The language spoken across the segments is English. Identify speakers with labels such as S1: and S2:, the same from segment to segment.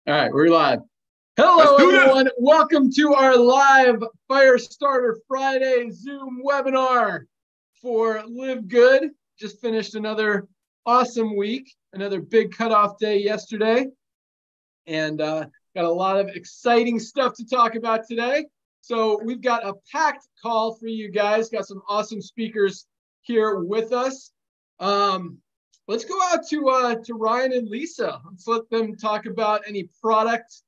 S1: All right, we're live. Hello, everyone. Welcome to our live Firestarter Friday Zoom webinar for LiveGood. Just finished another awesome week, another big cutoff day yesterday, and got a lot of exciting stuff to talk about today. So we've got a packed call for you guys. Got some awesome speakers here with us. Let's go out to Ryan and Lisa. Let's let them talk about any product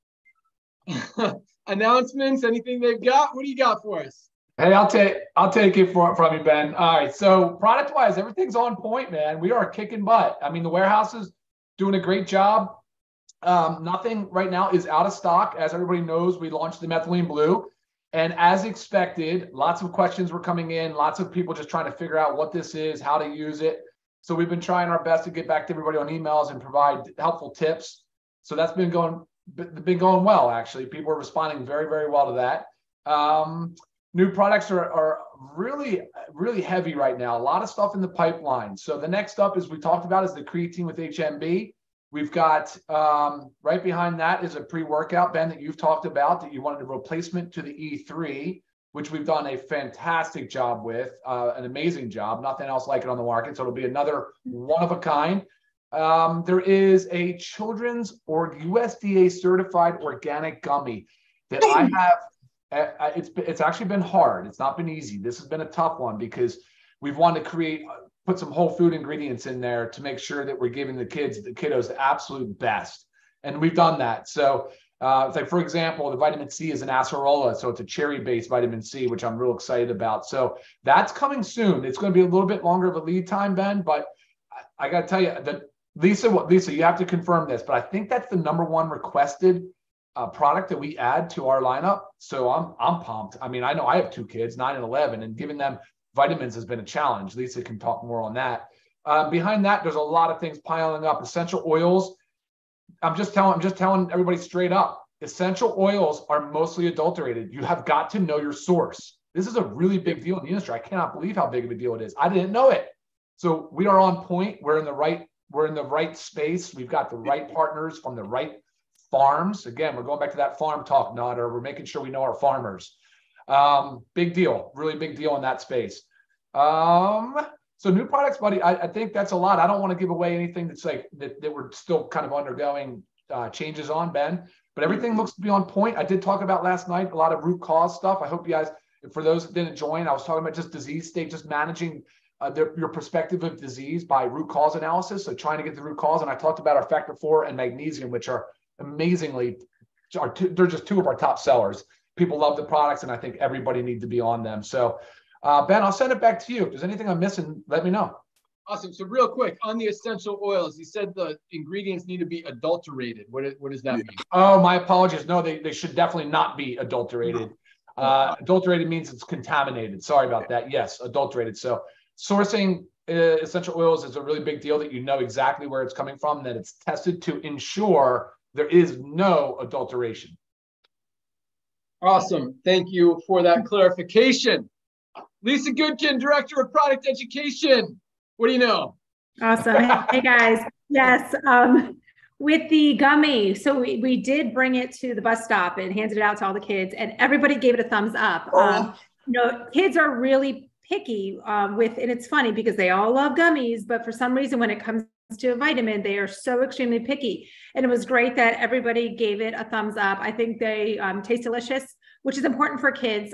S1: announcements, anything they've got. What do you got for us?
S2: Hey, I'll take it from you, Ben. All right, so product-wise, everything's on point, man. We are kicking butt. I mean, the warehouse is doing a great job. Nothing right now is out of stock. As everybody knows, we launched the methylene blue. And as expected, lots of questions were coming in, lots of people just trying to figure out what this is, how to use it. So we've been trying our best to get back to everybody on emails and provide helpful tips. So that's been going well, actually. People are responding very, very well to that. New products are really, really heavy right now. A lot of stuff in the pipeline. So the next up, as we talked about, is the creatine with HMB. We've got right behind that is a pre-workout, Ben, that you've talked about, that you wanted a replacement to the E3, which we've done a fantastic job with, an amazing job. Nothing else like it on the market. So it'll be another one of a kind. There is a children's or USDA certified organic gummy that I have. It's actually been hard. It's not been easy. This has been a tough one because we've wanted to put some whole food ingredients in there to make sure that we're giving the kiddos the absolute best. And we've done that. So it's like, for example, the vitamin C is an acerola. So it's a cherry-based vitamin C, which I'm real excited about. So that's coming soon. It's going to be a little bit longer of a lead time, Ben, but I got to tell you that Lisa, you have to confirm this, but I think that's the #1 requested product that we add to our lineup. So I'm pumped. I mean, I know I have 2 kids, 9 and 11, and giving them vitamins has been a challenge. Lisa can talk more on that. Behind that, there's a lot of things piling up. Essential oils. I'm just telling everybody straight up. Essential oils are mostly adulterated. You have got to know your source. This is a really big deal in the industry. I cannot believe how big of a deal it is. I didn't know it. So we are on point. We're in the right space. We've got the right partners from the right farms. Again, we're going back to that farm talk, Nodder. We're making sure we know our farmers. Big deal, really big deal in that space. So new products, buddy, I think that's a lot. I don't want to give away anything that's like that we're still kind of undergoing changes on, Ben, but everything looks to be on point. I did talk about last night, a lot of root cause stuff. I hope you guys, for those that didn't join, I was talking about just disease state, just managing your perspective of disease by root cause analysis. So trying to get the root cause. And I talked about our factor 4 and magnesium, which are amazingly, they're just 2 of our top sellers. People love the products, and I think everybody needs to be on them. So, Ben, I'll send it back to you. If there's anything I'm missing, let me know.
S1: Awesome. So real quick, on the essential oils, you said the ingredients need to be adulterated. What does that mean?
S2: Oh, my apologies. No, they should definitely not be adulterated. Adulterated means it's contaminated. Sorry about that. Yes, adulterated. So sourcing essential oils is a really big deal, that you know exactly where it's coming from, that it's tested to ensure there is no adulteration.
S1: Awesome. Thank you for that clarification. Lisa Goodkin, Director of Product Education. What do you know?
S3: Awesome. Hey, guys. Yes. With the gummy, so we did bring it to the bus stop and handed it out to all the kids, and everybody gave it a thumbs up. Kids are really picky and it's funny because they all love gummies, but for some reason, when it comes to a vitamin, they are so extremely picky. And it was great that everybody gave it a thumbs up. I think they taste delicious, which is important for kids.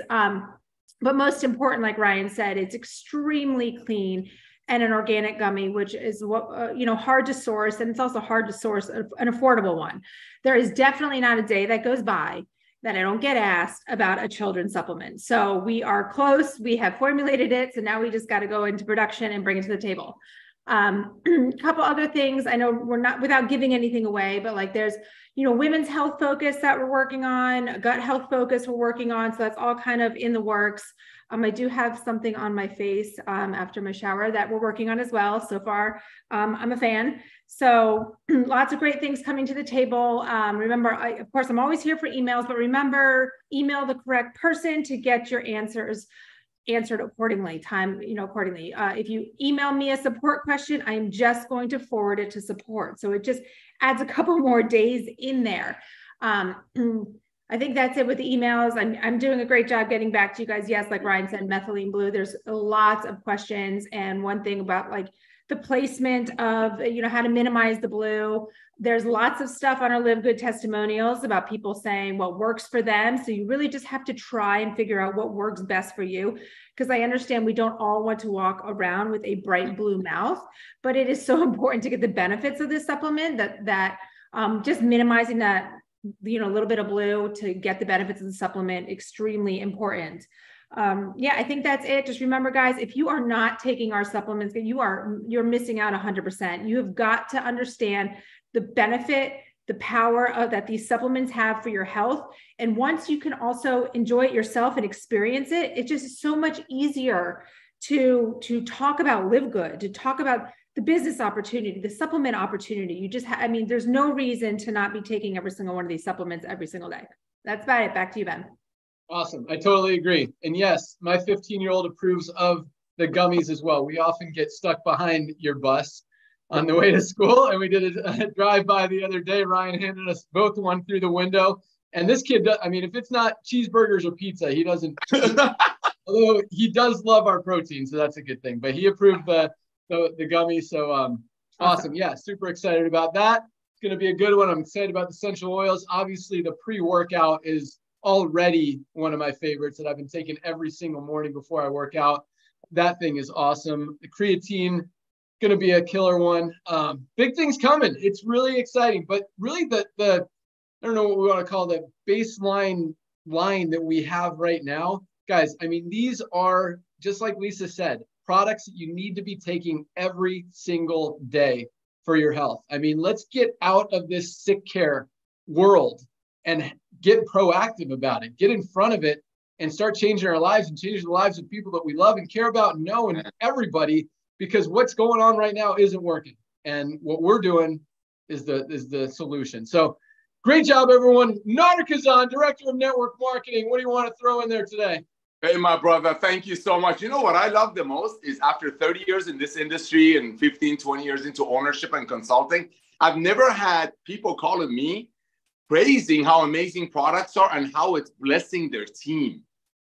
S3: But most important, like Ryan said, it's extremely clean and an organic gummy, which is hard to source. And it's also hard to source an affordable one. There is definitely not a day that goes by that I don't get asked about a children's supplement. So we are close. We have formulated it. So now we just got to go into production and bring it to the table. A couple other things. I know we're not, without giving anything away, but like there's, women's health focus that we're working on, gut health focus we're working on. So that's all kind of in the works. I do have something on my face after my shower that we're working on as well. So far, I'm a fan. So lots of great things coming to the table. Remember, of course, I'm always here for emails, but remember, email the correct person to get your answers answered accordingly, accordingly. If you email me a support question, I'm just going to forward it to support. So it just adds a couple more days in there. I think that's it with the emails. I'm doing a great job getting back to you guys. Yes, like Ryan said, methylene blue, there's lots of questions. And one thing about like the placement of, you know, how to minimize the blue. There's lots of stuff on our LiveGood testimonials about people saying what works for them. So you really just have to try and figure out what works best for you. Because I understand we don't all want to walk around with a bright blue mouth, but it is so important to get the benefits of this supplement that just minimizing that, you know, a little bit of blue to get the benefits of the supplement, extremely important. Yeah, I think that's it. Just remember, guys, if you are not taking our supplements, you're missing out 100%. You have got to understand the benefit, the power that these supplements have for your health. And once you can also enjoy it yourself and experience it, it's just so much easier to talk about LiveGood, to talk about the business opportunity, the supplement opportunity. You just, I mean, there's no reason to not be taking every single one of these supplements every single day. That's about it. Back to you, Ben.
S1: Awesome. I totally agree. And yes, my 15-year-old approves of the gummies as well. We often get stuck behind your bus on the way to school. And we did a drive-by the other day. Ryan handed us both one through the window. And this kid, I mean, if it's not cheeseburgers or pizza, he doesn't, although he does love our protein. So that's a good thing. But he approved the gummies. So awesome. Yeah, super excited about that. It's going to be a good one. I'm excited about the essential oils. Obviously, the pre-workout is already one of my favorites that I've been taking every single morning before I work out. That thing is awesome. The creatine, going to be a killer one. Big things coming. It's really exciting, but really the I don't know what we want to call the baseline line that we have right now, guys. I mean, these are, just like Lisa said, products that you need to be taking every single day for your health. I mean, let's get out of this sick care world and get proactive about it, get in front of it and start changing our lives and changing the lives of people that we love and care about and know, and everybody, because what's going on right now isn't working. And what we're doing is the solution. So great job, everyone. Nader Kazan, Director of Network Marketing. What do you want to throw in there today?
S4: Hey, my brother, thank you so much. You know what I love the most is after 30 years in this industry and 15, 20 years into ownership and consulting, I've never had people calling me praising how amazing products are and how it's blessing their team.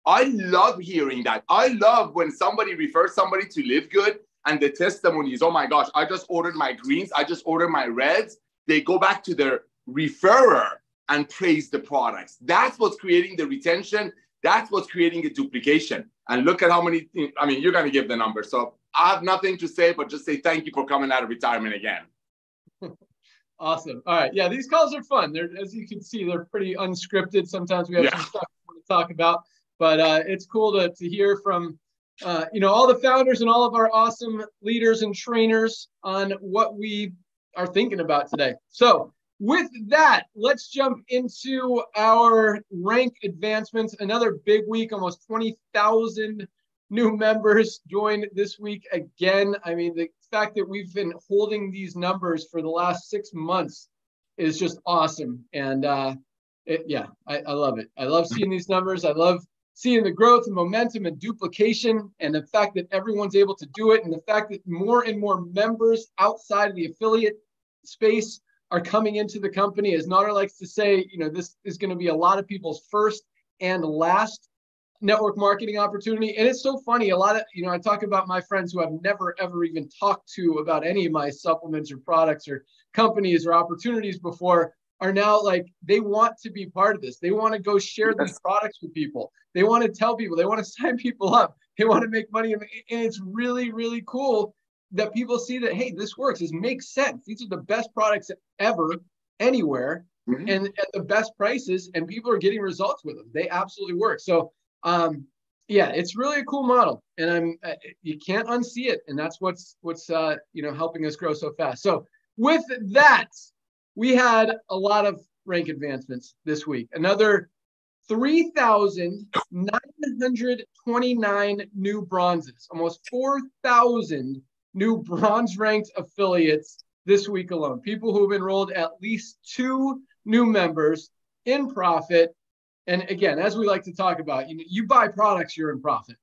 S4: I love hearing that. I love when somebody refers somebody to LiveGood and the testimony is, oh my gosh, I just ordered my greens, I just ordered my reds. They go back to their referrer and praise the products. That's what's creating the retention. That's what's creating a duplication. And look at how many, I mean, you're going to give the number. So I have nothing to say, but just say thank you for coming out of retirement again.
S1: Awesome. All right. Yeah, these calls are fun. They're, as you can see, they're pretty unscripted. Sometimes we have some stuff we want to talk about, but it's cool to hear from, you know, all the founders and all of our awesome leaders and trainers on what we are thinking about today. So with that, let's jump into our rank advancements. Another big week, almost 20,000 new members joined this week again. I mean, the fact that we've been holding these numbers for the last 6 months is just awesome. And yeah, I love it. I love seeing these numbers. I love seeing the growth and momentum and duplication, and the fact that everyone's able to do it, and the fact that more and more members outside of the affiliate space are coming into the company. As Nader likes to say, you know, this is going to be a lot of people's first and last network marketing opportunity. And it's so funny. A lot of, you know, I talk about my friends who I've never, ever even talked to about any of my supplements or products or companies or opportunities before, are now like, they want to be part of this. They want to go share these products with people. They want to tell people, they want to sign people up. They want to make money. And it's really, really cool that people see that, hey, this works. This makes sense. These are the best products ever, anywhere, and at the best prices, and people are getting results with them. They absolutely work. So, yeah, it's really a cool model, and you can't unsee it, and that's what's you know, helping us grow so fast. So, with that, we had a lot of rank advancements this week. Another 3,929 new bronzes, almost 4,000 new bronze-ranked affiliates this week alone. People who have enrolled at least 2 new members in profit. And again, as we like to talk about, you buy products, you're in profit.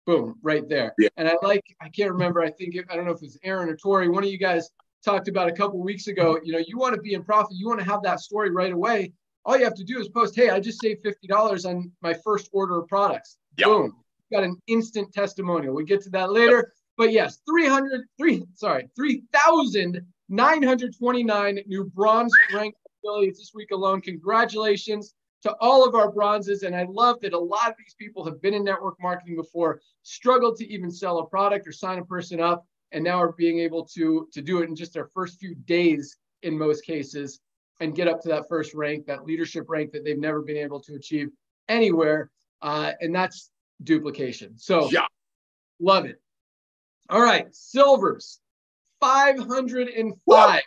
S1: Boom, right there. Yeah. And I can't remember, I don't know if it's Aaron or Tori, one of you guys talked about a couple of weeks ago, you want to be in profit. You want to have that story right away. All you have to do is post, hey, I just saved $50 on my first order of products. Yep. Boom. Got an instant testimonial. We'll get to that later. Yep. But yes, 3,929 new bronze ranked affiliates this week alone. Congratulations to all of our bronzes. And I love that a lot of these people have been in network marketing before, struggled to even sell a product or sign a person up, and now are being able to do it in just their first few days in most cases and get up to that first rank, that leadership rank that they've never been able to achieve anywhere. And that's duplication. So yeah, love it. All right, silvers, 505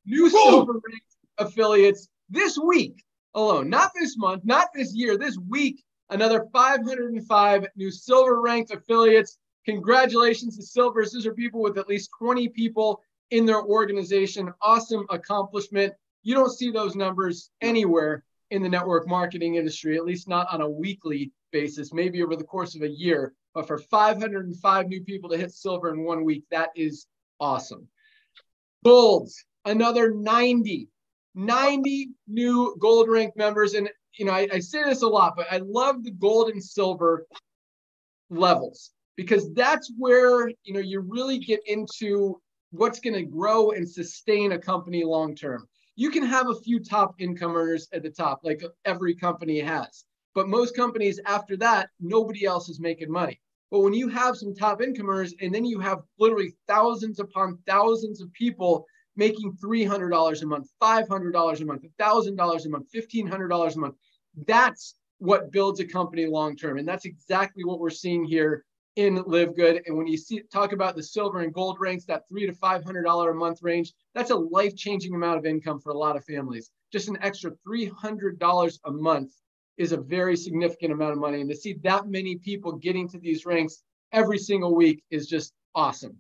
S1: new silver ranked affiliates this week alone, not this month, not this year, this week, another 505 new silver ranked affiliates. Congratulations to silvers. These are people with at least 20 people in their organization. Awesome accomplishment. You don't see those numbers anywhere in the network marketing industry, at least not on a weekly basis, maybe over the course of a year. But for 505 new people to hit silver in 1 week, that is awesome. Golds, another 90 new gold rank members. And, I say this a lot, but I love the gold and silver levels, because that's where, you really get into what's going to grow and sustain a company long-term. You can have a few top income earners at the top, like every company has, but most companies after that, nobody else is making money. But when you have some top income earners, and then you have literally thousands upon thousands of people making $300 a month, $500 a month, $1,000 a month, $1,500 a month, that's what builds a company long-term. And that's exactly what we're seeing here in LiveGood. And when you talk about the silver and gold ranks, that $300 to $500 a month range, that's a life-changing amount of income for a lot of families. Just an extra $300 a month is a very significant amount of money. And to see that many people getting to these ranks every single week is just awesome.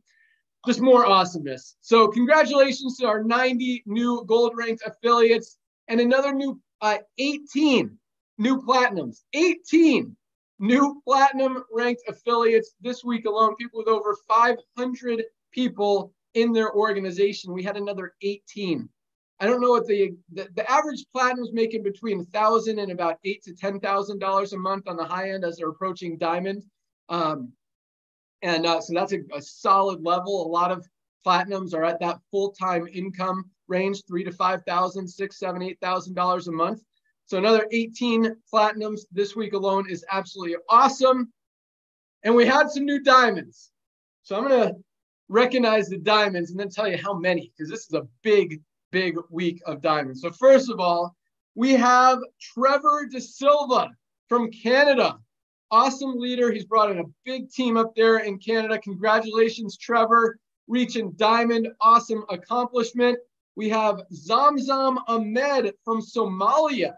S1: Just more awesomeness. So congratulations to our 90 new gold ranked affiliates, and another new 18 new platinums. 18 new platinum ranked affiliates this week alone. People with over 500 people in their organization. We had another 18. I don't know what the average platinum is making between $1,000 and about $8,000 to $10,000 a month on the high end as they're approaching diamond. So that's a solid level. A lot of platinums are at that full-time income range, $3,000 to $5,000, $6,000, $7,000, $8,000 a month. So another 18 platinums this week alone is absolutely awesome. And we had some new diamonds. So I'm going to recognize the diamonds and then tell you how many, because this is a big week of diamonds. So first of all, we have Trevor De Silva from Canada. Awesome leader. He's brought in a big team up there in Canada. Congratulations, Trevor, reaching diamond. Awesome accomplishment. We have Zamzam Ahmed from Somalia.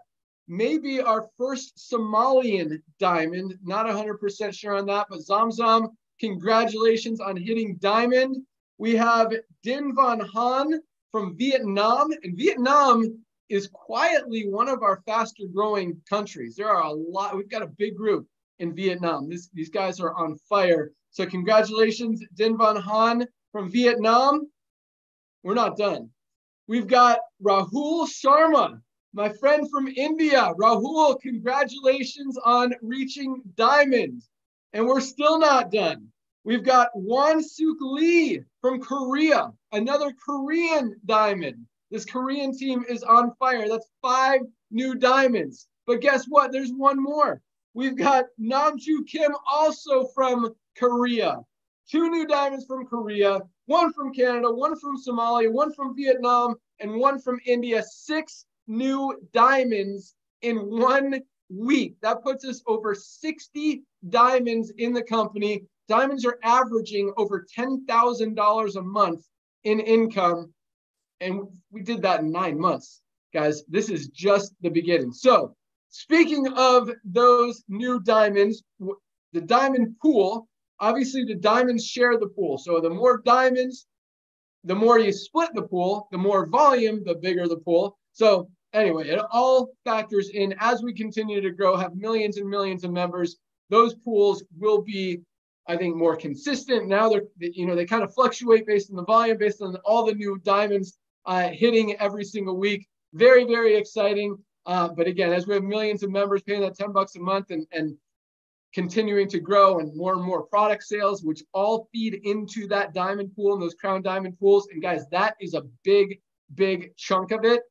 S1: Maybe our first Somalian diamond. Not 100% sure on that, but Zamzam, congratulations on hitting diamond. We have Din Van Han from Vietnam, and Vietnam is quietly one of our faster growing countries. There are a lot, we've got a big group in Vietnam. These guys are on fire. So congratulations, Din Van Han from Vietnam. We're not done. We've got Rahul Sharma, my friend from India. Rahul, congratulations on reaching diamond. And we're still not done. We've got Won Suk Lee from Korea, another Korean diamond. This Korean team is on fire. That's 5 new diamonds. But guess what? There's one more. We've got Namju Kim, also from Korea. 2 new diamonds from Korea, 1 from Canada, 1 from Somalia, 1 from Vietnam, and 1 from India. 6 new diamonds in 1 week. That puts us over 60 diamonds in the company. Diamonds are averaging over $10,000 a month in income. And we did that in 9 months. Guys, this is just the beginning. So speaking of those new diamonds, the diamond pool, obviously the diamonds share the pool. So the more diamonds, the more you split the pool, the more volume, the bigger the pool. So anyway, it all factors in as we continue to grow, have millions and millions of members. Those pools will be I think, more consistent. Now they kind of fluctuate based on the volume, based on all the new diamonds hitting every single week. Very, very exciting. But again, as we have millions of members paying that $10 a month and continuing to grow, and more product sales, which all feed into that diamond pool and those crown diamond pools. And guys, that is a big, big chunk of it,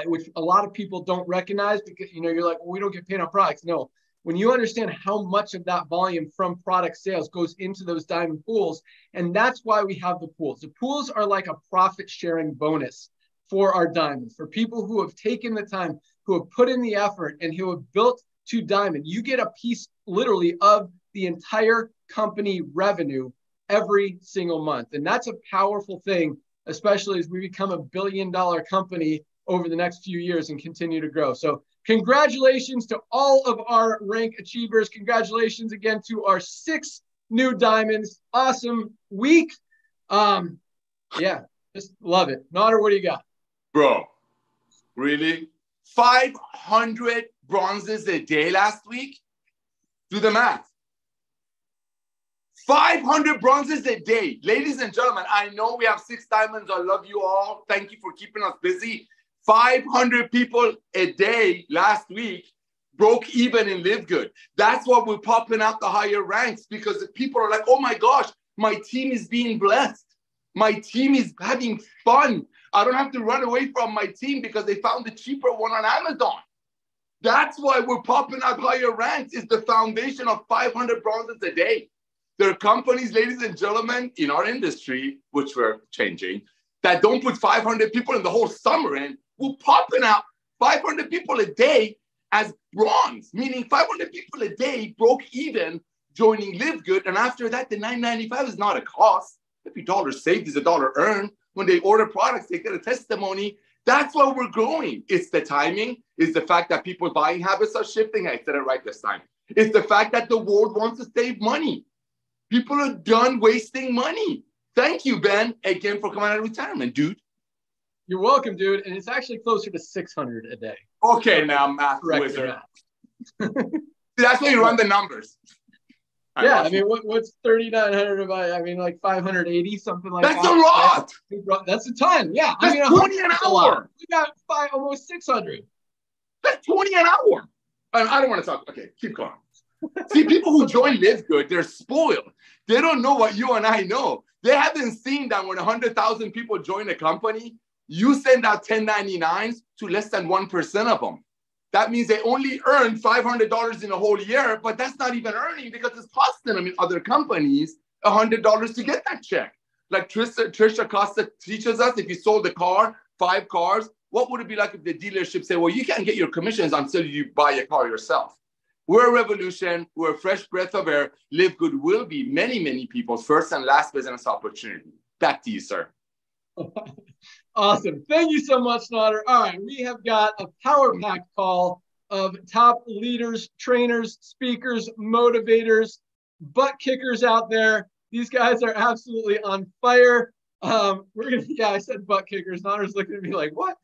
S1: which a lot of people don't recognize, because, you're like, well, we don't get paid on products. No, when you understand how much of that volume from product sales goes into those diamond pools, and that's why we have the pools. The pools are like a profit sharing bonus for our diamonds, for people who have taken the time, who have put in the effort, and who have built to diamond. You get a piece literally of the entire company revenue every single month. And that's a powerful thing, especially as we become $1 billion company over the next few years and continue to grow. So congratulations to all of our rank achievers. Congratulations again to our 6 new diamonds. Awesome week. Yeah, just love it. Nader, what do you got?
S4: Bro, really? 500 bronzes a day last week? Do the math. 500 bronzes a day. Ladies and gentlemen, I know we have 6 diamonds. I love you all. Thank you for keeping us busy. 500 people a day last week broke even in LiveGood. That's why we're popping out the higher ranks, because people are like, oh my gosh, my team is being blessed. My team is having fun. I don't have to run away from my team because they found the cheaper one on Amazon. That's why we're popping out higher ranks, is the foundation of 500 bronzes a day. There are companies, ladies and gentlemen, in our industry, which we're changing, that don't put 500 people in the whole summer in. We're popping out 500 people a day as bronze, meaning 500 people a day broke even joining LiveGood. And after that, the $9.95 is not a cost. Every dollar saved is a dollar earned. When they order products, they get a testimony. That's why we're growing. It's the timing. It's the fact that people's buying habits are shifting. I said it right this time. It's the fact that the world wants to save money. People are done wasting money. Thank you, Ben, again, for coming out of retirement, dude.
S1: You're welcome, dude. And it's actually closer to 600 a day.
S4: Okay, now, math wizard. That's why you run the numbers.
S1: Yeah, I mean, what's 3,900 divided? I mean, like 580, something like
S4: that.
S1: That's a lot. That's a ton. Yeah,
S4: that's 20 an hour.
S1: We got almost 600.
S4: That's 20 an hour. I don't want to talk. Okay, keep going. See, people who join LiveGood, they're spoiled. They don't know what you and I know. They haven't seen that when 100,000 people join a company, you send out 1099s to less than 1% of them. That means they only earn $500 in a whole year, but that's not even earning, because it's costing them in other companies $100 to get that check. Like Trisha Costa teaches us, if you sold a car, 5 cars, what would it be like if the dealership said, well, you can't get your commissions until you buy a car yourself? We're a revolution. We're a fresh breath of air. LiveGood will be many, many people's first and last business opportunity. Back to you, sir.
S1: Awesome. Thank you so much, Nader. All right, we have got a power pack call of top leaders, trainers, speakers, motivators, butt kickers out there. These guys are absolutely on fire. I said butt kickers. Nader's looking at me like, what?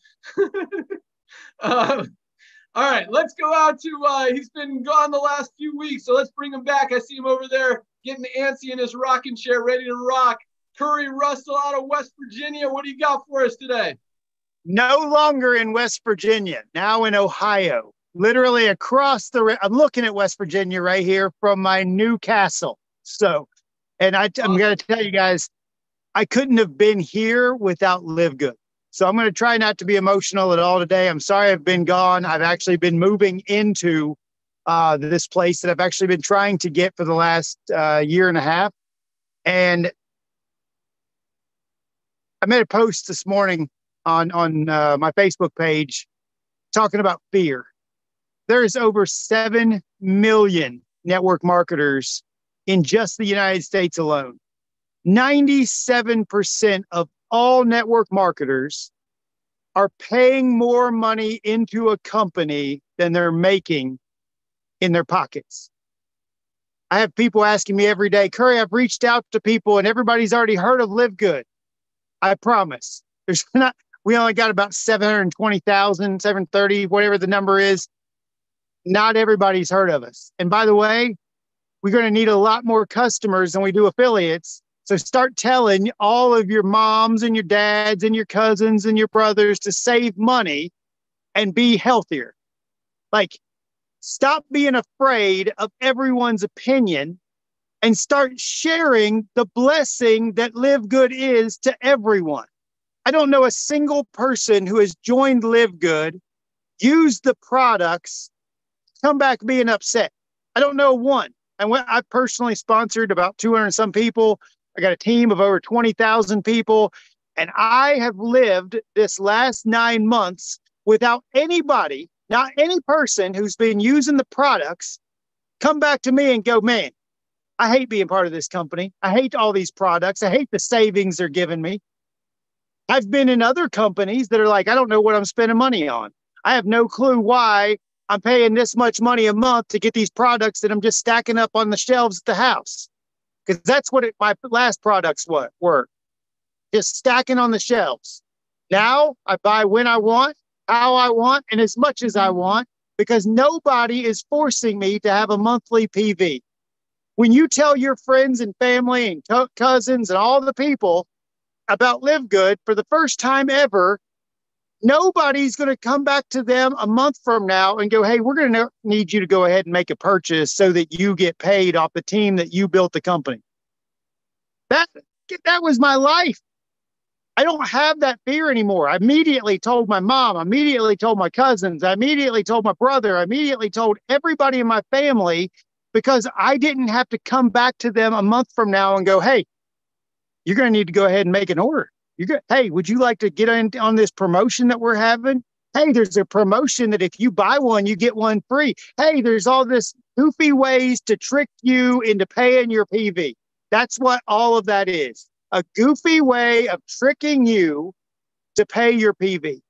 S1: All right, let's go out to, he's been gone the last few weeks, so let's bring him back. I see him over there getting antsy in his rocking chair, ready to rock. Curry Russell out of West Virginia. What do you got for us today?
S5: No longer in West Virginia, now in Ohio. Literally across the, I'm looking at West Virginia right here from my new castle. So, and I'm going to tell you guys, I couldn't have been here without LiveGood. So I'm going to try not to be emotional at all today. I'm sorry I've been gone. I've actually been moving into this place that I've actually been trying to get for the last year and a half. And I made a post this morning on my Facebook page talking about fear. There's over 7 million network marketers in just the United States alone. 97% of all network marketers are paying more money into a company than they're making in their pockets. I have people asking me every day, Curry, I've reached out to people and everybody's already heard of LiveGood. I promise. There's not. We only got about 720,000, 730, whatever the number is. Not everybody's heard of us. And by the way, we're going to need a lot more customers than we do affiliates. So start telling all of your moms and your dads and your cousins and your brothers to save money and be healthier. Like, stop being afraid of everyone's opinion and start sharing the blessing that LiveGood is to everyone. I don't know a single person who has joined LiveGood, used the products, come back being upset. I don't know one. I personally sponsored about 200 and some people. I got a team of over 20,000 people. And I have lived this last 9 months without anybody, not any person who's been using the products, come back to me and go, man, I hate being part of this company. I hate all these products. I hate the savings they're giving me. I've been in other companies that are like, I don't know what I'm spending money on. I have no clue why I'm paying this much money a month to get these products that I'm just stacking up on the shelves at the house. Because that's what my last products were. Just stacking on the shelves. Now I buy when I want, how I want, and as much as I want, because nobody is forcing me to have a monthly PV. When you tell your friends and family and cousins and all the people about LiveGood for the first time ever, nobody's going to come back to them a month from now and go, hey, we're going to need you to go ahead and make a purchase so that you get paid off the team that you built the company. That was my life. I don't have that fear anymore. I immediately told my mom, I immediately told my cousins, I immediately told my brother, I immediately told everybody in my family, because I didn't have to come back to them a month from now and go, hey, you're going to need to go ahead and make an order. Hey, would you like to get in on this promotion that we're having? Hey, there's a promotion that if you buy one, you get one free. Hey, there's all this goofy ways to trick you into paying your PV. That's what all of that is. A goofy way of tricking you to pay your PV.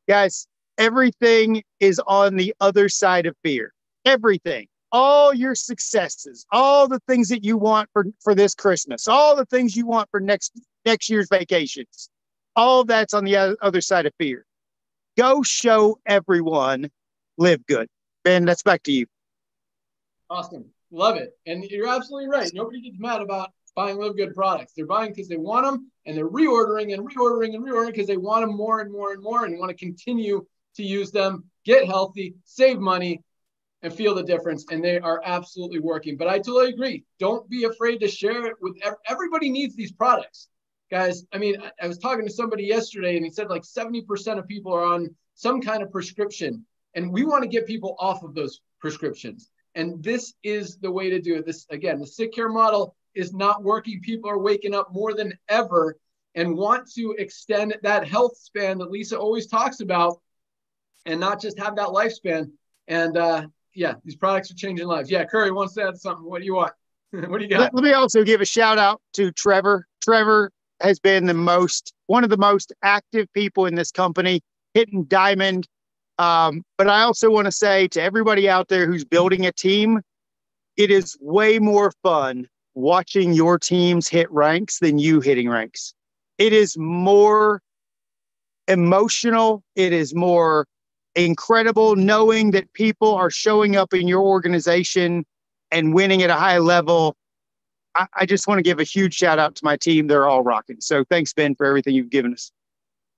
S5: Guys, everything is on the other side of fear. Everything. All your successes, all the things that you want for this Christmas, all the things you want for next year's vacations, all of that's on the other side of fear. Go show everyone LiveGood. Ben, that's back to you.
S1: Awesome. Love it. And you're absolutely right. Nobody gets mad about buying LiveGood products. They're buying because they want them, and they're reordering and reordering and reordering because they want them more and more and more, and want to continue to use them, get healthy, save money, and feel the difference. And they are absolutely working. But I totally agree. Don't be afraid to share it with everybody. Needs these products, guys. I mean, I was talking to somebody yesterday, and he said like 70% of people are on some kind of prescription, and we want to get people off of those prescriptions. And this is the way to do it. This, again, the sick care model is not working. People are waking up more than ever and want to extend that health span that Lisa always talks about, and not just have that lifespan. And yeah, these products are changing lives. Yeah, Curry wants to add something. What do you want? What do you got?
S5: Let me also give a shout out to Trevor. Trevor has been one of the most active people in this company, hitting diamond. But I also want to say to everybody out there who's building a team, it is way more fun watching your teams hit ranks than you hitting ranks. It is more emotional. It is more incredible knowing that people are showing up in your organization and winning at a high level. I just want to give a huge shout out to my team. They're all rocking. So thanks, Ben, for everything you've given us.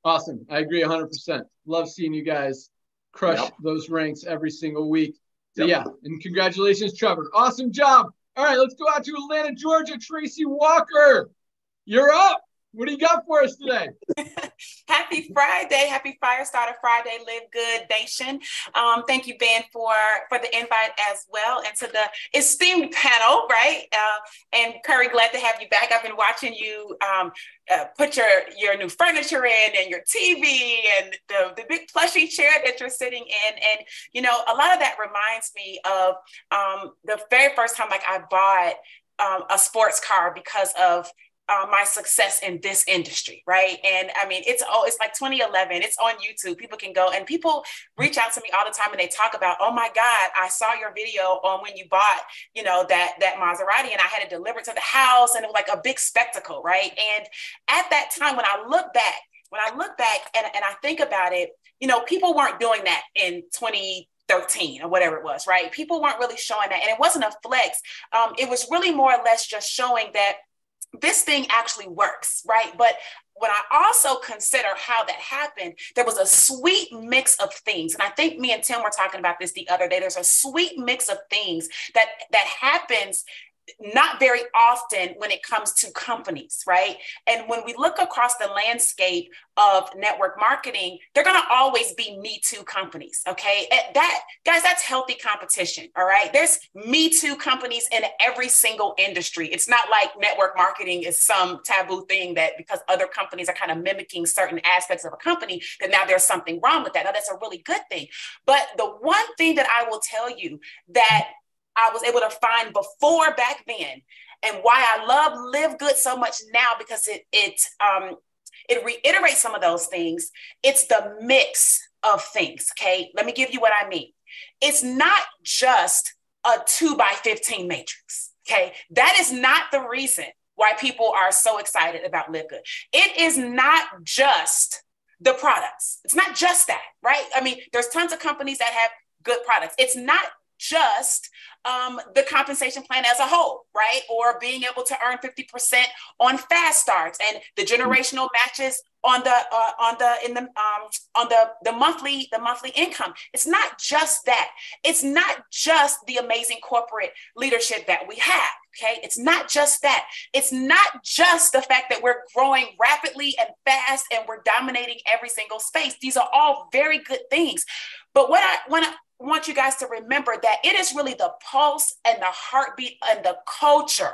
S1: Awesome. I agree 100%. Love seeing you guys crush those ranks every single week. So yeah, and congratulations, Trevor. Awesome job. All right, let's go out to Atlanta, Georgia. Tracy Walker, you're up. What do you got for us today?
S6: Happy Friday. Happy Firestarter-Friday, LiveGood Nation. Thank you, Ben, for the invite as well, and to the esteemed panel, right? And Curry, glad to have you back. I've been watching you put your new furniture in, and your TV, and the big plushy chair that you're sitting in. And, you know, a lot of that reminds me of the very first time like I bought a sports car because of my success in this industry, right? And I mean, it's like 2011, it's on YouTube. People can go, and people reach out to me all the time, and they talk about, oh my God, I saw your video on when you bought, you know, that Maserati, and I had it delivered to the house, and it was like a big spectacle, right? And at that time, when I look back and I think about it, you know, people weren't doing that in 13 or whatever it was, right? People weren't really showing that. And it wasn't a flex. It was really more or less just showing that this thing actually works, right? But when I also consider how that happened, there was a sweet mix of things. And I think me and Tim were talking about this the other day. There's a sweet mix of things that happens not very often when it comes to companies, right? And when we look across the landscape of network marketing, they're going to always be Me Too companies, okay? Guys, that's healthy competition, all right? There's Me Too companies in every single industry. It's not like network marketing is some taboo thing that because other companies are kind of mimicking certain aspects of a company, that now there's something wrong with that. Now, that's a really good thing. But the one thing that I will tell you that I was able to find before back then, and why I love LiveGood so much now, because it reiterates some of those things. It's the mix of things. Okay, let me give you what I mean. It's not just a 2x15 matrix. Okay, that is not the reason why people are so excited about LiveGood. It is not just the products. It's not just that, right? I mean, there's tons of companies that have good products. It's not just the compensation plan as a whole, right? Or being able to earn 50% on fast starts and the generational matches on the monthly income. It's not just that. It's not just the amazing corporate leadership that we have. Okay, it's not just that. It's not just the fact that we're growing rapidly and fast and we're dominating every single space. These are all very good things. But what I want you guys to remember that it is really the pulse and the heartbeat and the culture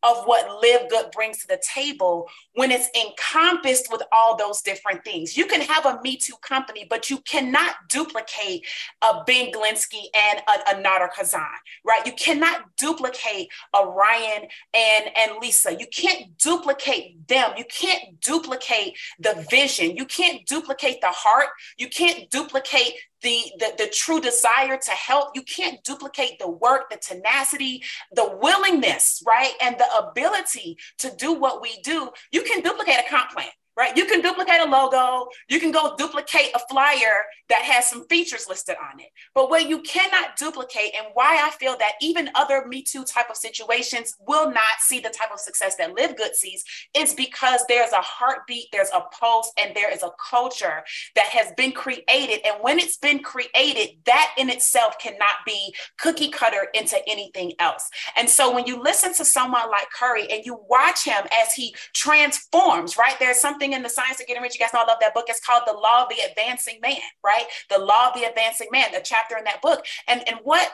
S6: of what LiveGood brings to the table when it's encompassed with all those different things. You can have a Me Too company, but you cannot duplicate a Ben Glinsky and a Nader Kazan, right? You cannot duplicate a Ryan and Lisa. You can't duplicate them. You can't duplicate the vision. You can't duplicate the heart. You can't duplicate the true desire to help. You can't duplicate the work, the tenacity, the willingness, right? And the ability to do what we do. You can duplicate a comp plan, right? You can duplicate a logo. You can go duplicate a flyer that has some features listed on it. But what you cannot duplicate, and why I feel that even other Me Too type of situations will not see the type of success that LiveGood sees, is because there's a heartbeat, there's a pulse, and there is a culture that has been created. And when it's been created, that in itself cannot be cookie cutter into anything else. And so when you listen to someone like Curry and you watch him as he transforms, right? There's something in the Science of Getting Rich. You guys know I love that book. It's called The Law of the Advancing Man, right? The Law of the Advancing Man, the chapter in that book. And what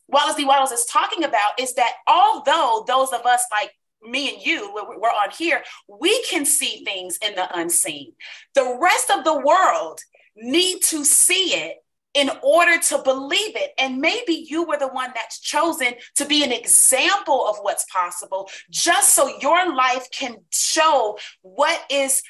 S6: Wallace D. Wattles is talking about is that although those of us like me and you, we're on here, we can see things in the unseen. The rest of the world need to see it in order to believe it. And maybe you were the one that's chosen to be an example of what's possible, just so your life can show what is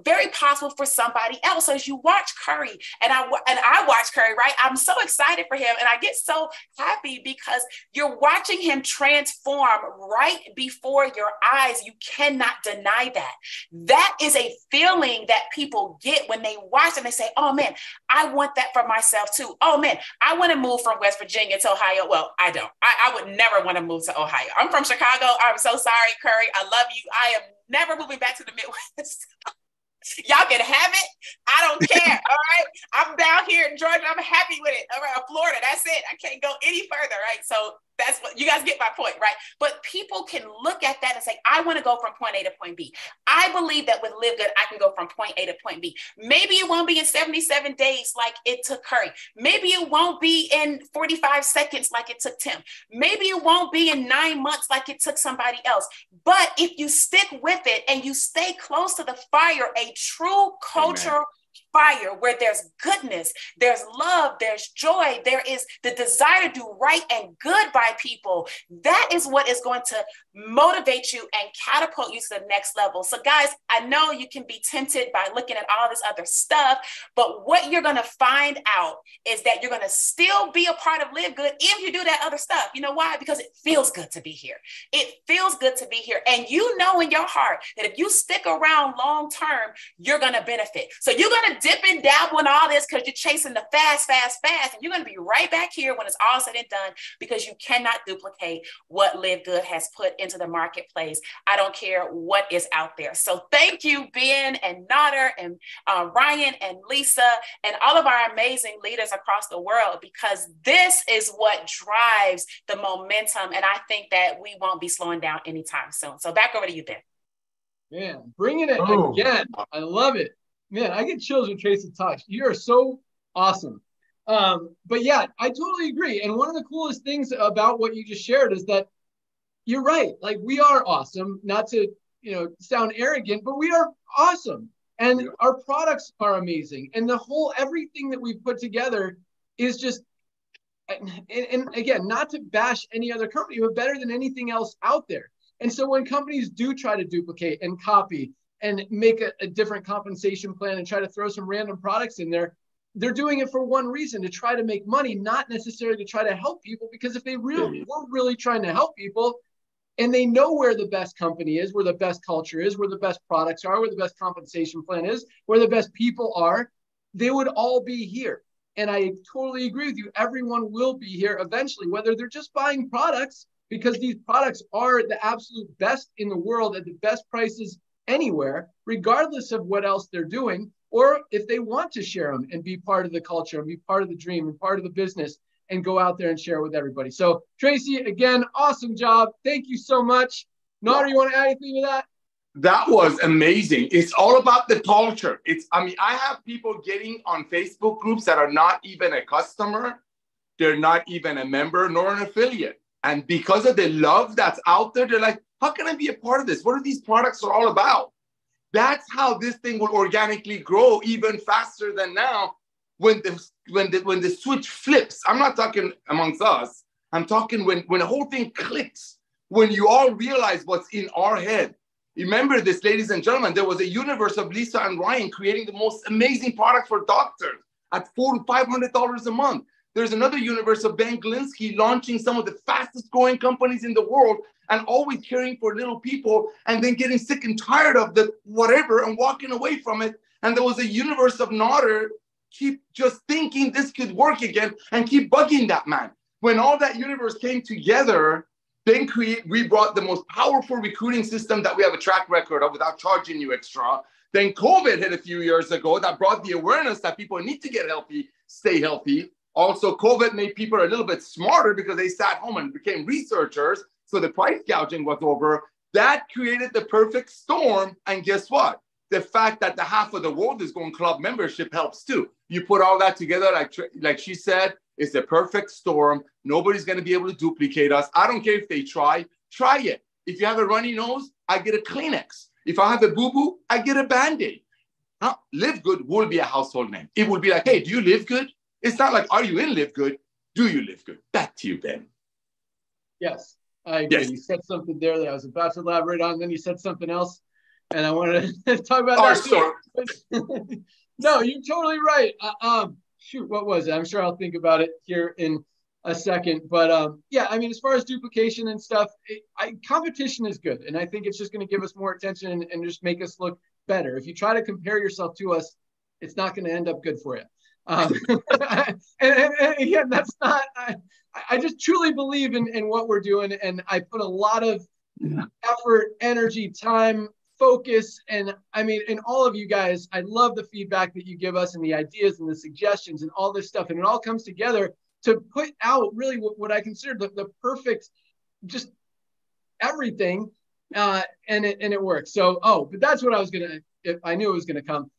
S6: very possible for somebody else. So as you watch Curry, and I watch Curry, right? I'm so excited for him. And I get so happy because you're watching him transform right before your eyes. You cannot deny that. That is a feeling that people get when they watch and they say, oh man, I want that for myself too. Oh man, I want to move from West Virginia to Ohio. Well, I don't. I would never want to move to Ohio. I'm from Chicago. I'm so sorry, Curry. I love you. I am never moving back to the Midwest. Y'all can have it. I don't care. All right. I'm down here in Georgia. I'm happy with it. All right. Florida. That's it. I can't go any further. Right. So that's what you guys get my point, right? But people can look at that and say, I want to go from point A to point B. I believe that with LiveGood, I can go from point A to point B. Maybe it won't be in 77 days like it took Curry. Maybe it won't be in 45 seconds like it took Tim. Maybe it won't be in 9 months like it took somebody else. But if you stick with it and you stay close to the fire, a true culture, Amen. Fire where there's goodness, there's love, there's joy, there is the desire to do right and good by people. That is what is going to motivate you and catapult you to the next level. So guys, I know you can be tempted by looking at all this other stuff, but what you're going to find out is that you're going to still be a part of LiveGood if you do that other stuff. You know why? Because it feels good to be here. It feels good to be here. And you know in your heart that if you stick around long term, you're going to benefit. So you're going to dip and dabble in all this because you're chasing the fast. And you're going to be right back here when it's all said and done, because you cannot duplicate what LiveGood has put into the marketplace. I don't care what is out there. So thank you, Ben and Nader and Ryan and Lisa and all of our amazing leaders across the world, because this is what drives the momentum. And I think that we won't be slowing down anytime soon. So back over to you, Ben.
S1: Man, bringing it again. I love it. Man, I get chills when Tracy talks. You are so awesome. But yeah, I totally agree. And one of the coolest things about what you just shared is that you're right. Like, we are awesome, not to, sound arrogant, but we are awesome. And our products are amazing. And everything that we've put together is just, and again, not to bash any other company, but better than anything else out there. And so when companies do try to duplicate and copy and make a different compensation plan and try to throw some random products in there, they're doing it for one reason, to try to make money, not necessarily to try to help people. Because if they were really trying to help people, and they know where the best company is, where the best culture is, where the best products are, where the best compensation plan is, where the best people are, they would all be here. And I totally agree with you. Everyone will be here eventually, whether they're just buying products, because these products are the absolute best in the world at the best prices anywhere, regardless of what else they're doing, or if they want to share them and be part of the culture and be part of the dream and part of the business and go out there and share with everybody. So Tracy, again, awesome job. Thank you so much. Nader, you want to add anything to that?
S4: That was amazing. It's all about the culture. I have people getting on Facebook groups that are not even a customer. They're not even a member nor an affiliate. And because of the love that's out there, they're like, how can I be a part of this? What are these products all about? That's how this thing will organically grow even faster than now. When the switch flips, I'm not talking amongst us. I'm talking when the whole thing clicks, when you all realize what's in our head. Remember this, ladies and gentlemen, there was a universe of Lisa and Ryan creating the most amazing products for doctors at $400 to $500 a month. There's another universe of Ben Glinsky launching some of the fastest growing companies in the world and always caring for little people, and then getting sick and tired of the whatever and walking away from it. And there was a universe of Nader keep just thinking this could work again and keep bugging that man. When all that universe came together, then we brought the most powerful recruiting system that we have a track record of without charging you extra. Then COVID hit a few years ago that brought the awareness that people need to get healthy, stay healthy. Also, COVID made people a little bit smarter because they sat home and became researchers. So the price gouging was over. That created the perfect storm. And guess what? The fact that the half of the world is going club membership helps too. You put all that together, like she said, it's the perfect storm. Nobody's going to be able to duplicate us. I don't care if they try it. If you have a runny nose, I get a Kleenex. If I have a boo-boo, I get a Band-Aid. LiveGood will be a household name. It will be like, hey, do you live good? It's not like, are you in LiveGood? Do you live good? Back to you, Ben.
S1: Yes, I agree.
S4: Yes.
S1: You said something there that I was about to elaborate on, then you said something else, and I wanted to talk about
S4: Our
S1: that.
S4: story.
S1: No, you're totally right. Shoot, what was it? I'm sure I'll think about it here in a second. But yeah, I mean, as far as duplication and stuff, competition is good. And I think it's just going to give us more attention and just make us look better. If you try to compare yourself to us, it's not going to end up good for you. And again, that's not, I just truly believe in what we're doing. And I put a lot of effort, energy, time, focus, and I mean, and all of you guys, I love the feedback that you give us and the ideas and the suggestions and all this stuff. And it all comes together to put out really what I consider the perfect, just everything. And it works. So, but that's what I was I knew it was going to come.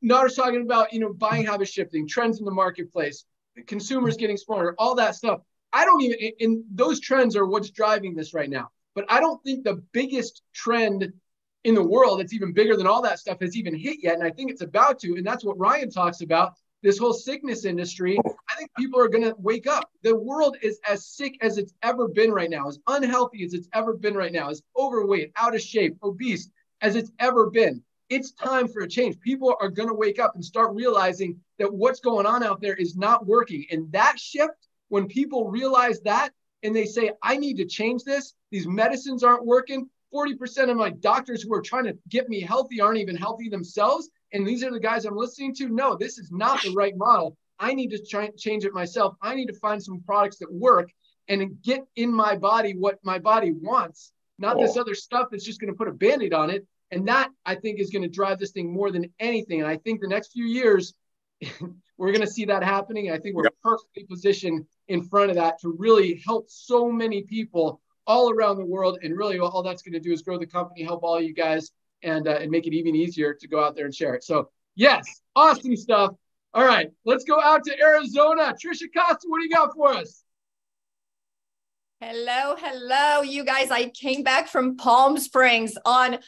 S1: Nader's talking about, buying habit shifting, trends in the marketplace, consumers getting smarter, all that stuff. I don't even, and those trends are what's driving this right now. But I don't think the biggest trend in the world that's even bigger than all that stuff has even hit yet. And I think it's about to, and that's what Ryan talks about, this whole sickness industry. I think people are going to wake up. The world is as sick as it's ever been right now, as unhealthy as it's ever been right now, as overweight, out of shape, obese as it's ever been. It's time for a change. People are going to wake up and start realizing that what's going on out there is not working. And that shift, when people realize that and they say, I need to change this, these medicines aren't working. 40% of my doctors who are trying to get me healthy aren't even healthy themselves. and these are the guys I'm listening to. No, this is not the right model. I need to change it myself. I need to find some products that work and get in my body what my body wants, not this other stuff that's just going to put a Band-Aid on it. And that, I think, is going to drive this thing more than anything. And I think the next few years, we're going to see that happening. I think we're perfectly positioned in front of that to really help so many people all around the world. And really all that's going to do is grow the company, help all you guys, and make it even easier to go out there and share it. So yes, awesome stuff. All right, let's go out to Arizona. Trisha Costa, what do you got for us?
S7: Hello, you guys. I came back from Palm Springs on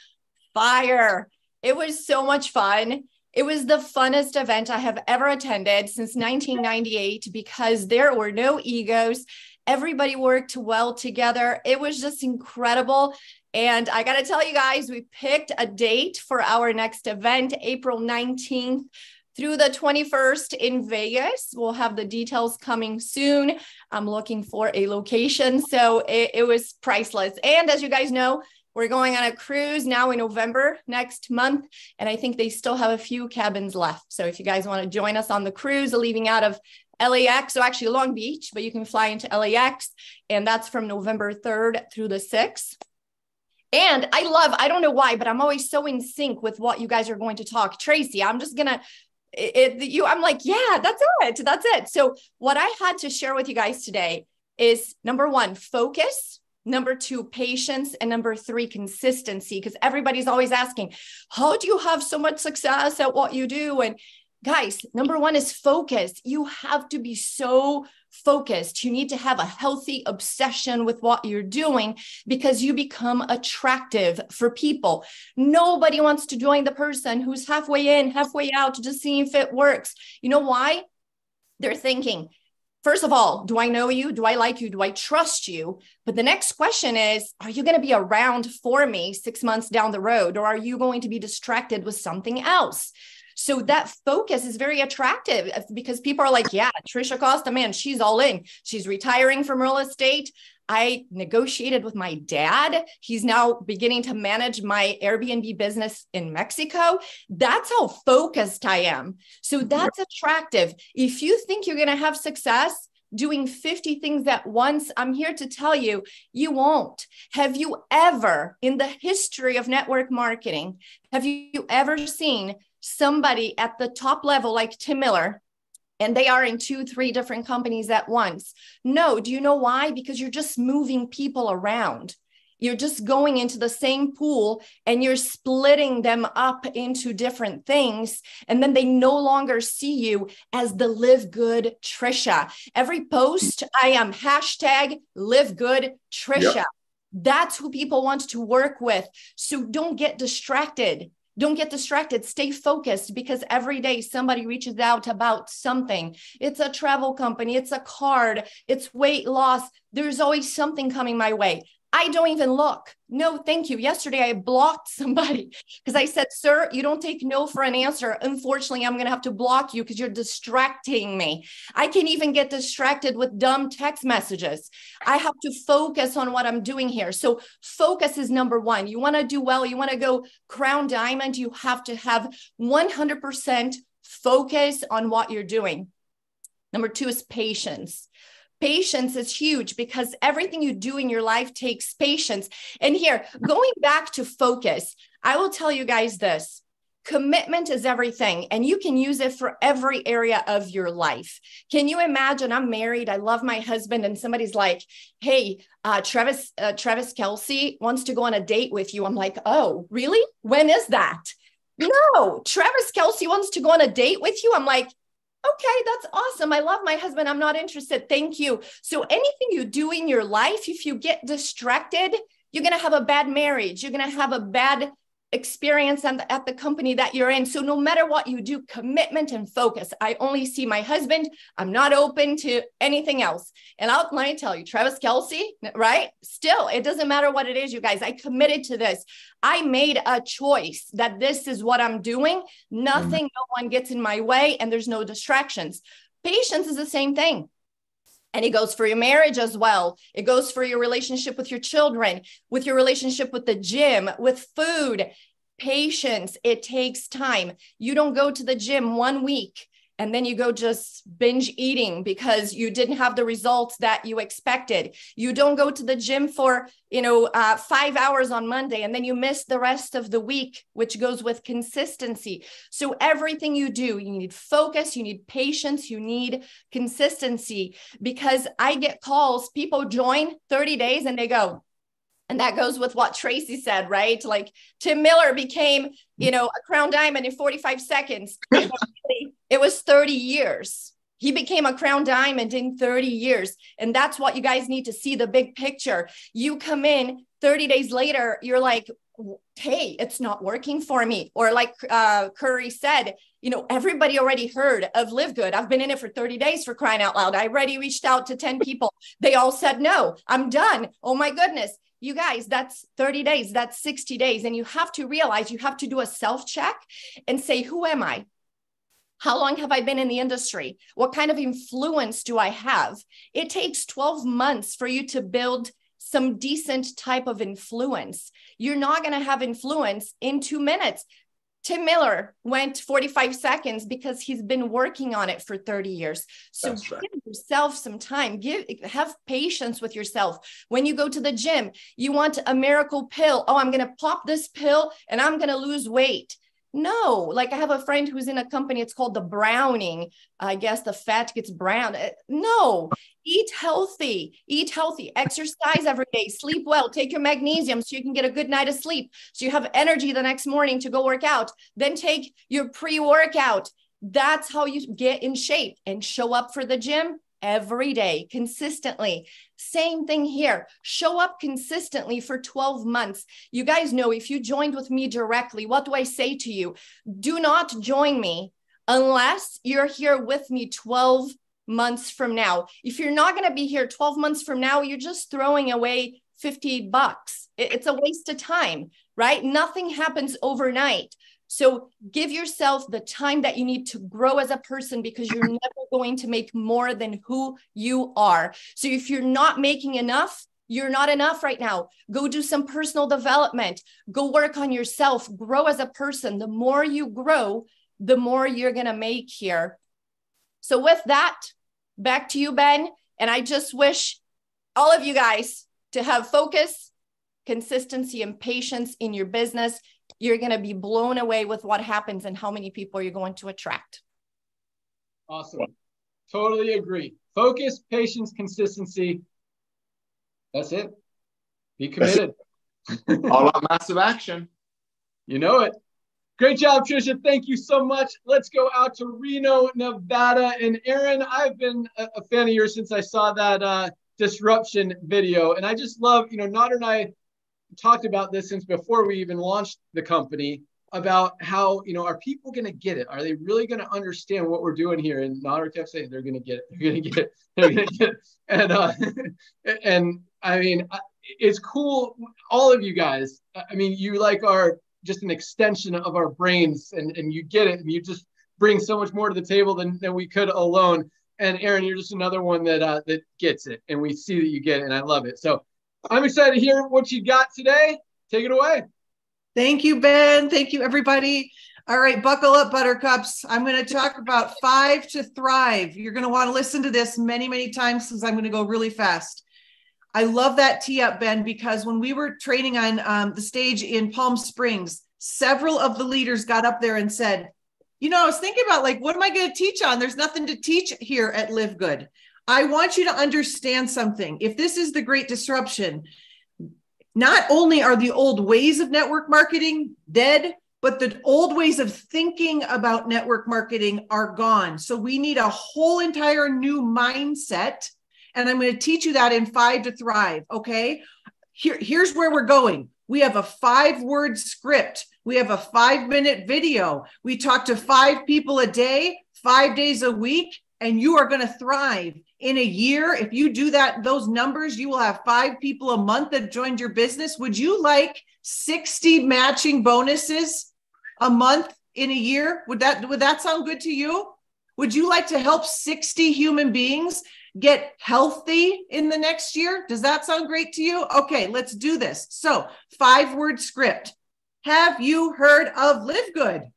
S7: fire. It was so much fun. It was the funnest event I have ever attended since 1998 because there were no egos. Everybody worked well together. It was just incredible. And I got to tell you guys, we picked a date for our next event, April 19th through the 21st in Vegas. We'll have the details coming soon. I'm looking for a location. So it was priceless. And as you guys know, we're going on a cruise now in November next month. And I think they still have a few cabins left. So if you guys want to join us on the cruise, leaving out of LAX, so actually Long Beach, but you can fly into LAX. And that's from November 3rd through the 6th. And I don't know why, but I'm always so in sync with what you guys are going to talk. Tracy, I'm just going to, I'm like, yeah, that's it. So what I had to share with you guys today is number 1, focus. Number 2, patience. And number 3, consistency. Because everybody's always asking, how do you have so much success at what you do? And guys, number 1 is focus. You have to be so focused. You need to have a healthy obsession with what you're doing because you become attractive for people. Nobody wants to join the person who's halfway in, halfway out, just seeing if it works. You know why? They're thinking, first of all, do I know you? Do I like you? Do I trust you? But the next question is, are you going to be around for me 6 months down the road? Or are you going to be distracted with something else? So that focus is very attractive because people are like, yeah, Trisha Costa, man, she's all in. She's retiring from real estate. I negotiated with my dad. He's now beginning to manage my Airbnb business in Mexico. That's how focused I am. So that's attractive. If you think you're going to have success doing 50 things at once, I'm here to tell you, you won't. Have you ever, in the history of network marketing, have you ever seen somebody at the top level like Tim Miller, and they are in 2-3 different companies at once? No. Do you know why? Because you're just moving people around. You're just going into the same pool and you're splitting them up into different things. And then they no longer see you as the LiveGood Trisha. Every post, I am hashtag LiveGood Trisha. Yep. That's who people want to work with. So don't get distracted. Don't get distracted. Stay focused because every day somebody reaches out about something. It's a travel company. It's a card. It's weight loss. There's always something coming my way. I don't even look. No, thank you. Yesterday, I blocked somebody because I said, sir, you don't take no for an answer. Unfortunately, I'm going to have to block you because you're distracting me. I can even get distracted with dumb text messages. I have to focus on what I'm doing here. So focus is number 1. You want to do well. You want to go crown diamond. You have to have 100% focus on what you're doing. Number 2 is patience. Patience is huge because everything you do in your life takes patience. And here, going back to focus, I will tell you guys this. Commitment is everything, and you can use it for every area of your life. Can you imagine? I'm married. I love my husband, and somebody's like, hey, Travis Kelce wants to go on a date with you. I'm like, oh, really? When is that? No, Travis Kelce wants to go on a date with you. I'm like, okay, that's awesome. I love my husband. I'm not interested. Thank you. So anything you do in your life, if you get distracted, you're going to have a bad marriage. You're going to have a bad experience at the company that you're in. So no matter what you do, commitment and focus. I only see my husband. I'm not open to anything else. And let me tell you, Travis Kelce, right? Still, it doesn't matter what it is, you guys. I committed to this. I made a choice that this is what I'm doing. Nothing, no one gets in my way, and there's no distractions. Patience is the same thing. And it goes for your marriage as well. It goes for your relationship with your children, with your relationship with the gym, with food. patience. It takes time. You don't go to the gym 1 week and then you go just binge eating because you didn't have the results that you expected. You don't go to the gym for, 5 hours on Monday and then you miss the rest of the week, which goes with consistency. So everything you do, you need focus, you need patience, you need consistency, because I get calls, people join 30 days and they go, and that goes with what Tracy said, right? Like Tim Miller became, a crown diamond in 45 seconds. It was 30 years. He became a crown diamond in 30 years. And that's what you guys need to see, the big picture. You come in 30 days later, you're like, hey, it's not working for me. Or like Curry said, everybody already heard of LiveGood. I've been in it for 30 days, for crying out loud. I already reached out to 10 people. They all said, no, I'm done. Oh my goodness. You guys, that's 30 days, that's 60 days. And you have to realize, you have to do a self-check and say, who am I? How long have I been in the industry? What kind of influence do I have? It takes 12 months for you to build some decent type of influence. You're not going to have influence in 2 minutes. Tim Miller went 45 seconds because he's been working on it for 30 years. So give yourself some time, have patience with yourself. When you go to the gym, you want a miracle pill. Oh, I'm going to pop this pill and I'm going to lose weight. No, like I have a friend who's in a company, it's called the browning. I guess the fat gets brown. No, eat healthy, exercise every day, sleep well, take your magnesium so you can get a good night of sleep. So you have energy the next morning to go work out, then take your pre-workout. That's how you get in shape and show up for the gym every day, consistently. Same thing here. Show up consistently for 12 months. You guys know, if you joined with me directly, what do I say to you? Do not join me unless you're here with me 12 months from now. If you're not going to be here 12 months from now, you're just throwing away $50. It's a waste of time, right? Nothing happens overnight. So give yourself the time that you need to grow as a person, because you're never going to make more than who you are. So if you're not making enough, you're not enough right now. Go do some personal development. Go work on yourself. Grow as a person. The more you grow, the more you're going to make here. So with that, back to you, Ben. And I just wish all of you guys to have focus, consistency, and patience in your business. You're going to be blown away with what happens and how many people you're going to attract.
S1: Awesome. Totally agree. Focus, patience, consistency. That's it. Be committed.
S4: All out massive action.
S1: You know it. Great job, Trisha. Thank you so much. Let's go out to Reno, Nevada. And Aaron, I've been a fan of yours since I saw that disruption video. And I just love, Nader and I talked about this since before we even launched the company, about how, are people going to get it? Are they really going to understand what we're doing here? And Nader kept saying, they're going to get it. They're going to get it. They're going to get it. And I mean, it's cool. All of you guys, I mean, you are just an extension of our brains, and you get it. And you just bring so much more to the table than we could alone. And Aaron, you're just another one that gets it. And we see that you get it. And I love it. So I'm excited to hear what you got today. Take it away.
S8: Thank you, Ben. Thank you, everybody. All right, buckle up, buttercups. I'm going to talk about 5 to thrive. You're going to want to listen to this many, many times, because I'm going to go really fast. I love that tee up, Ben, because when we were training on the stage in Palm Springs, several of the leaders got up there and said, I was thinking about, what am I going to teach on? There's nothing to teach here at LiveGood. I want you to understand something. If this is the great disruption, not only are the old ways of network marketing dead, but the old ways of thinking about network marketing are gone. So we need a whole entire new mindset. And I'm going to teach you that in 5 to thrive. Okay. Here's where we're going. We have a 5-word script. We have a 5-minute video. We talk to 5 people a day, 5 days a week, and you are going to thrive. In a year, if you do those numbers, you will have 5 people a month that joined your business. Would you like 60 matching bonuses a month in a year? Would that sound good to you? Would you like to help 60 human beings get healthy in the next year? Does that sound great to you? Okay, let's do this. So 5-word script. Have you heard of LiveGood?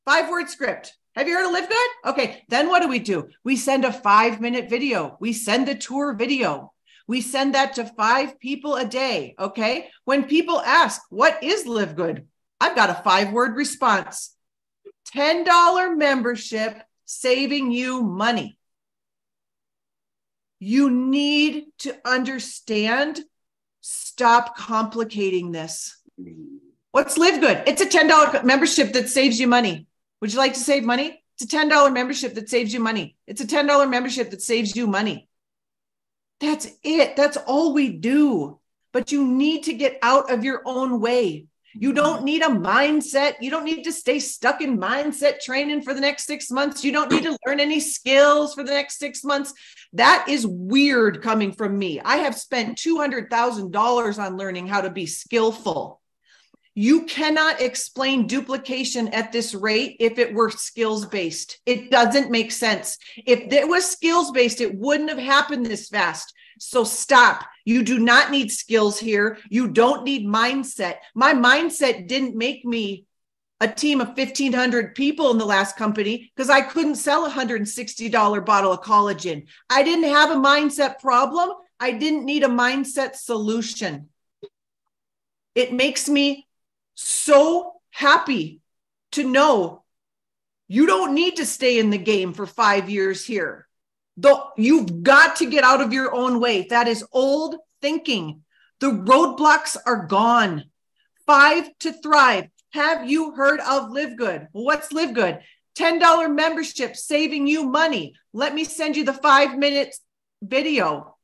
S8: 5-word script. Have you heard of LiveGood? Okay, then what do? We send a 5-minute video. We send a tour video. We send that to 5 people a day, okay? When people ask, what is LiveGood? I've got a 5-word response. $10 membership saving you money. You need to understand, stop complicating this. What's LiveGood? It's a $10 membership that saves you money. Would you like to save money? It's a $10 membership that saves you money. It's a $10 membership that saves you money. That's it. That's all we do. But you need to get out of your own way. You don't need a mindset. You don't need to stay stuck in mindset training for the next 6 months. You don't need to learn any skills for the next 6 months. That is weird coming from me. I have spent $200,000 on learning how to be skillful. You cannot explain duplication at this rate if it were skills-based. It doesn't make sense. If it was skills-based, it wouldn't have happened this fast. So stop. You do not need skills here. You don't need mindset. My mindset didn't make me a team of 1,500 people in the last company because I couldn't sell a $160 bottle of collagen. I didn't have a mindset problem. I didn't need a mindset solution. It makes me so happy to know you don't need to stay in the game for 5 years here. Though you've got to get out of your own way. That is old thinking. The roadblocks are gone. 5 to thrive. Have you heard of LiveGood? Well, what's LiveGood? $10 membership saving you money. Let me send you the 5-minute video.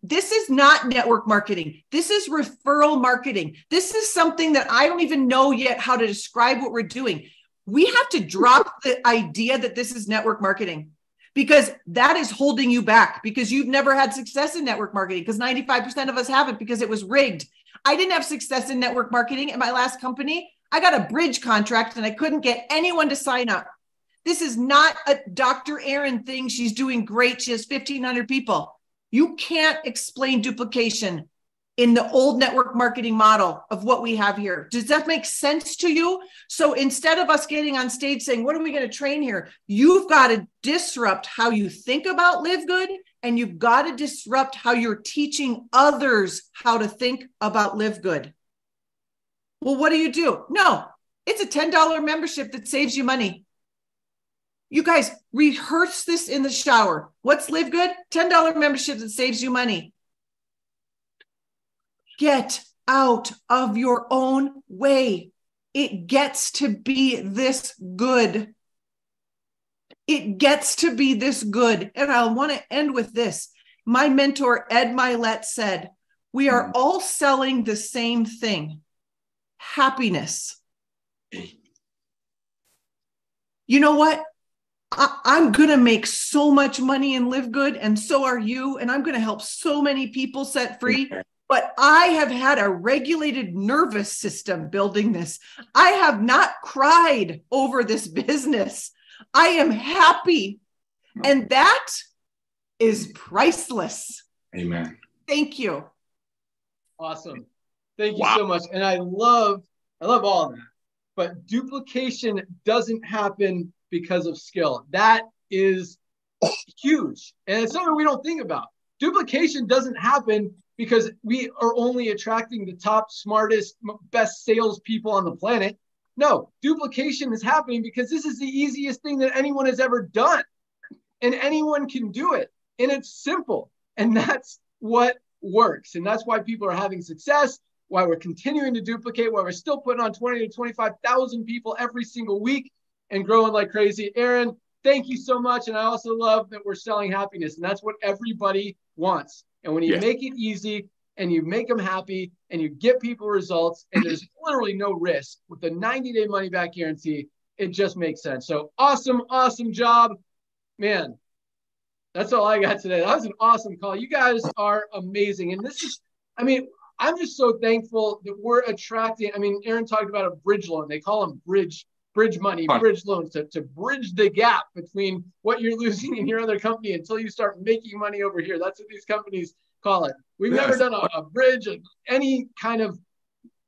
S8: This is not network marketing. This is referral marketing. This is something that I don't even know yet how to describe what we're doing. We have to drop the idea that this is network marketing, because that is holding you back, because you've never had success in network marketing, because 95% of us haven't, because it was rigged. I didn't have success in network marketing at my last company. I got a bridge contract and I couldn't get anyone to sign up. This is not a Dr. Erin thing. She's doing great. She has 1,500 people. You can't explain duplication in the old network marketing model of what we have here. Does that make sense to you? So instead of us getting on stage saying, what are we going to train here? You've got to disrupt how you think about LiveGood, and you've got to disrupt how you're teaching others how to think about LiveGood. Well, what do? No, it's a $10 membership that saves you money. You guys rehearse this in the shower. What's LiveGood? $10 membership that saves you money. Get out of your own way. It gets to be this good. It gets to be this good. And I want to end with this. My mentor, Ed Milet, said, we are all selling the same thing, happiness. You know what? I'm going to make so much money in LiveGood, and so are you. And I'm going to help so many people set free. But I have had a regulated nervous system building this. I have not cried over this business. I am happy. And that is priceless.
S4: Amen.
S8: Thank you.
S1: Awesome. Thank you so much. And I love all of that. But duplication doesn't happen because of skill. That is huge. And it's something we don't think about. Duplication doesn't happen because we are only attracting the top, smartest, best salespeople on the planet. No, duplication is happening because this is the easiest thing that anyone has ever done. And anyone can do it. And it's simple. And that's what works. And that's why people are having success, why we're continuing to duplicate, why we're still putting on 20 to 25,000 people every single week and growing like crazy. Erin, thank you so much. And I also love that we're selling happiness. And that's what everybody wants. And when you make it easy and you make them happy and you get people results, and there's literally no risk with the 90-day money-back guarantee, it just makes sense. So awesome, awesome job. Man, that's all I got today. That was an awesome call. You guys are amazing. And this is, I mean, I'm just so thankful that we're attracting. I mean, Erin talked about a bridge loan. They call them bridge money, bridge loans to bridge the gap between what you're losing in your other company until you start making money over here. That's what these companies call it. We've never done a bridge, any kind of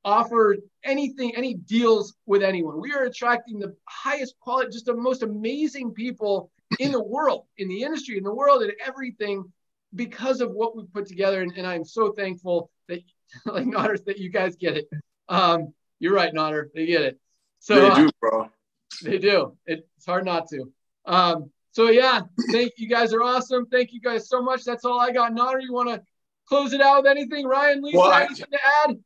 S1: offer anything, any deals with anyone. We are attracting the highest quality, just the most amazing people in the world, in the industry, in the world, and everything because of what we put together. And I'm so thankful that, like Nader, that you guys get it. You're right, Nader, they get it. So
S4: they do, bro.
S1: They do. It's hard not to. So yeah, thank you guys are awesome. Thank you guys so much. That's all I got. Nader, you want to close it out with anything? Ryan, Lisa, anything to add?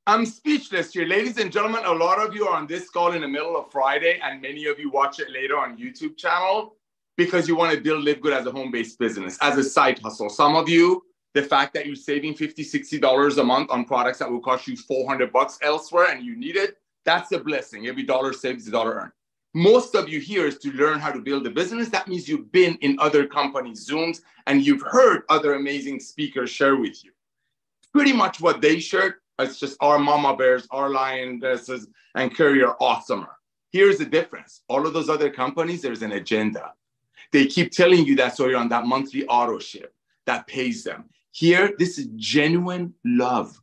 S4: I'm speechless here. Ladies and gentlemen, a lot of you are on this call in the middle of Friday, and many of you watch it later on YouTube channel because you want to build LiveGood as a home-based business, as a side hustle. Some of you, the fact that you're saving $50, $60 a month on products that will cost you $400 elsewhere and you need it, that's a blessing. Every dollar saved is a dollar earned. Most of you here is to learn how to build a business. That means you've been in other companies' Zooms and you've heard other amazing speakers share with you. Pretty much what they shared. It's just our mama bears, our lionesses, and Curry are awesomer. Here's the difference. All of those other companies, there's an agenda. They keep telling you that so you're on that monthly auto ship that pays them. Here, this is genuine love.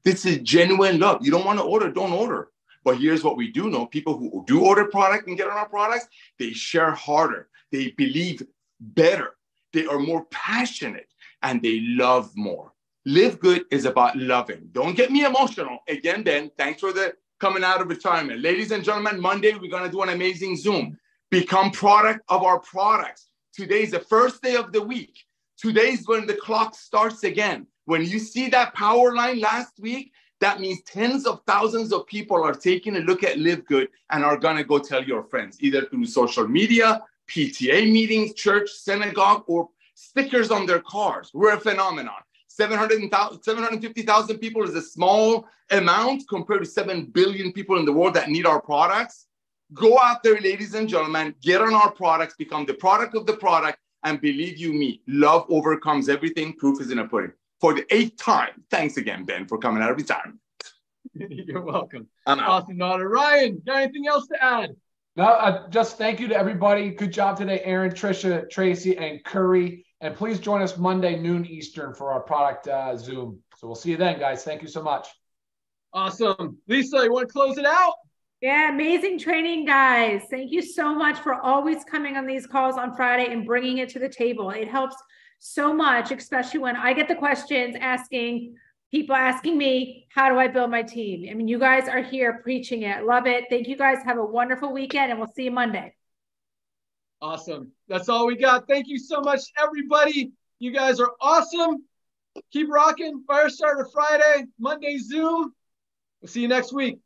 S4: This is genuine love. You don't want to order, don't order. But here's what we do know. People who do order product and get on our products, they share harder. They believe better. They are more passionate and they love more. LiveGood is about loving. Don't get me emotional. Again, Ben, thanks for the coming out of retirement. Ladies and gentlemen, Monday, we're going to do an amazing Zoom. Become product of our products. Today's the first day of the week. Today's when the clock starts again. When you see that power line last week, that means tens of thousands of people are taking a look at LiveGood and are going to go tell your friends, either through social media, PTA meetings, church, synagogue, or stickers on their cars. We're a phenomenon. 750,000 people is a small amount compared to 7 billion people in the world that need our products. Go out there, ladies and gentlemen, get on our products, become the product of the product, and believe you me, love overcomes everything. Proof is in a pudding. For the 8th time, thanks again, Ben, for coming out of retirement.
S1: You're welcome. Awesome, Nader. Ryan, got anything else to add?
S2: No, just thank you to everybody. Good job today, Aaron, Trisha, Tracy, and Curry. And please join us Monday, noon Eastern, for our product Zoom. So we'll see you then, guys. Thank you so much.
S1: Awesome. Lisa, you want to close it out?
S3: Yeah, amazing training, guys. Thank you so much for always coming on these calls on Friday and bringing it to the table. It helps so much, especially when I get the questions people asking me, how do I build my team? I mean, you guys are here preaching it. Love it. Thank you guys. Have a wonderful weekend, and we'll see you Monday.
S1: Awesome. That's all we got. Thank you so much, everybody. You guys are awesome. Keep rocking. Firestarter Friday, Monday Zoom. We'll see you next week.